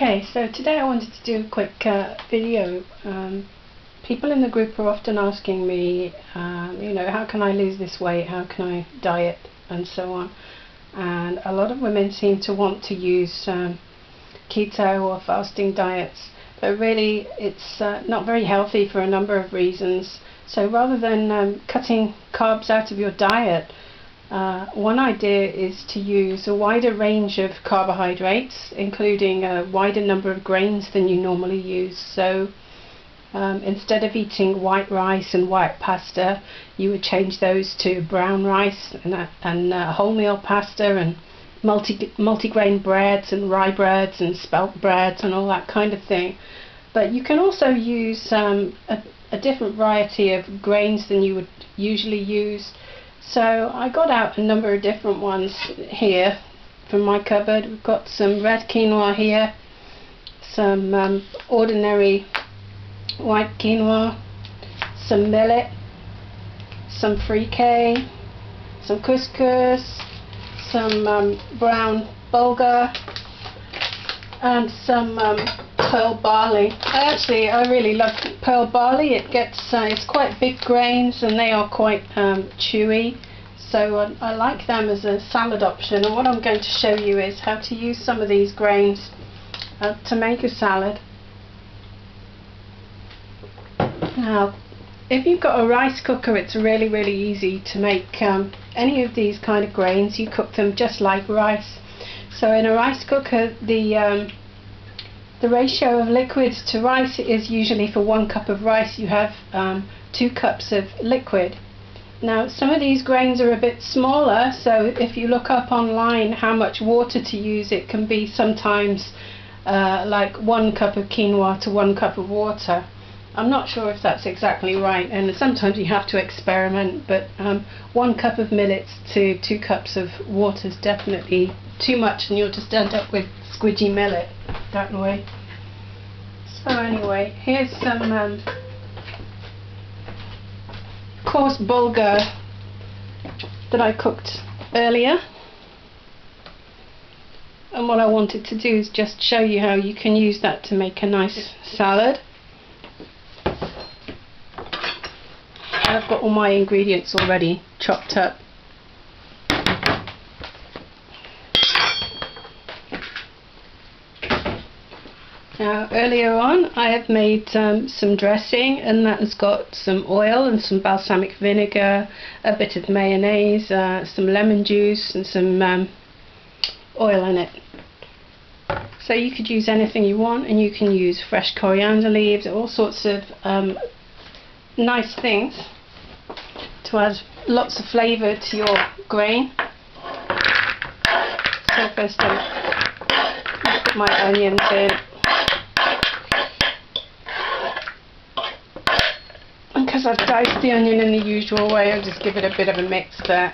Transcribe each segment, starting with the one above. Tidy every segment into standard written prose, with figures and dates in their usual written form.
Okay, so today I wanted to do a quick video. People in the group are often asking me, how can I lose this weight, how can I diet, and so on. And a lot of women seem to want to use keto or fasting diets, but really it's not very healthy for a number of reasons. So rather than cutting carbs out of your diet, one idea is to use a wider range of carbohydrates, including a wider number of grains than you normally use. So instead of eating white rice and white pasta, you would change those to brown rice and wholemeal pasta and multigrain breads and rye breads and spelt breads and all that kind of thing. But you can also use a different variety of grains than you would usually use. So I got out a number of different ones here from my cupboard. We've got some red quinoa here, some ordinary white quinoa, some millet, some fricassee, some couscous, some brown Bulgar, and some pearl barley. I really love pearl barley. It's quite big grains and they are quite chewy, so I like them as a salad option. And what I'm going to show you is how to use some of these grains to make a salad. Now, if you've got a rice cooker, it's really easy to make any of these kind of grains. You cook them just like rice. So in a rice cooker, the ratio of liquids to rice is usually for 1 cup of rice you have 2 cups of liquid. Now some of these grains are a bit smaller, so if you look up online how much water to use, it can be sometimes like 1 cup of quinoa to 1 cup of water. I'm not sure if that's exactly right, and sometimes you have to experiment, but 1 cup of millet to 2 cups of water is definitely too much, and you'll just end up with squidgy millet that way. So anyway, here's some coarse Bulgar that I cooked earlier, and what I wanted to do is just show you how you can use that to make a nice salad. I've got all my ingredients already chopped up. Now earlier on I have made some dressing, and that has got some oil and some balsamic vinegar, a bit of mayonnaise, some lemon juice and some oil in it. So you could use anything you want, and you can use fresh coriander leaves, all sorts of nice things to add lots of flavour to your grain. So first I put my onions in. And because I've diced the onion in the usual way, I'll just give it a bit of a mix there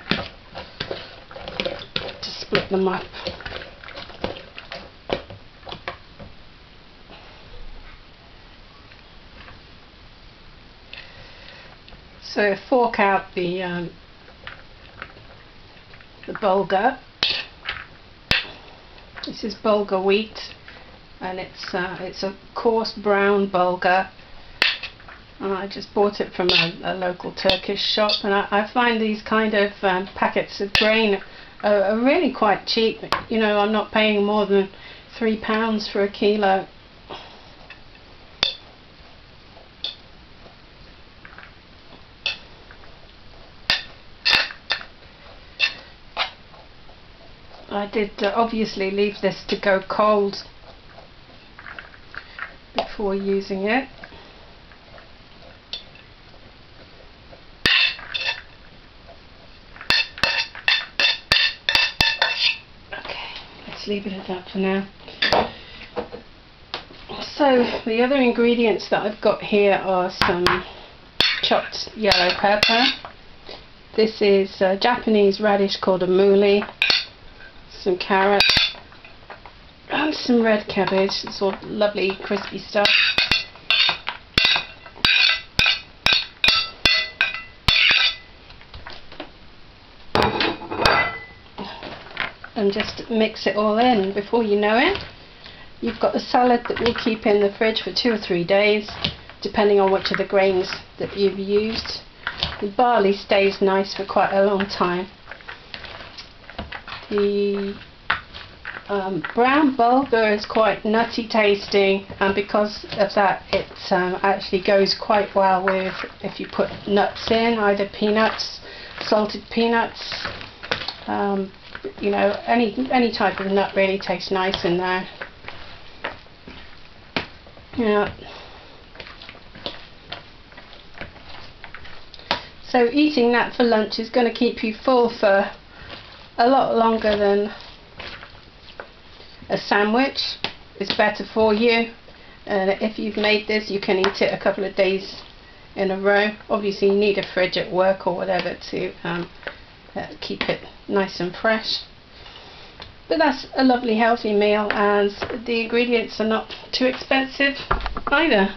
to split them up. So fork out the Bulgar. This is Bulgar wheat, and it's a coarse brown Bulgar. I just bought it from a local Turkish shop, and I find these kind of packets of grain are really quite cheap. I'm not paying more than £3 for a kilo. I did obviously leave this to go cold before using it. Okay, let's leave it at that for now. So the other ingredients that I've got here are some chopped yellow pepper. This is a Japanese radish called a mooli. Some carrots and some red cabbage. It's all lovely crispy stuff. And just mix it all in. Before you know it, You've got the salad that will keep in the fridge for 2 or 3 days, depending on which of the grains that you've used. The barley stays nice for quite a long time. The brown bulgur is quite nutty tasting, and because of that it actually goes quite well with, if you put nuts in, either peanuts, salted peanuts, you know, any type of nut really tastes nice in there. Yeah. So eating that for lunch is going to keep you full for a lot longer than a sandwich. It's better for you, and if you've made this you can eat it a couple of days in a row. Obviously you need a fridge at work or whatever to keep it nice and fresh. But that's a lovely healthy meal, and the ingredients are not too expensive either.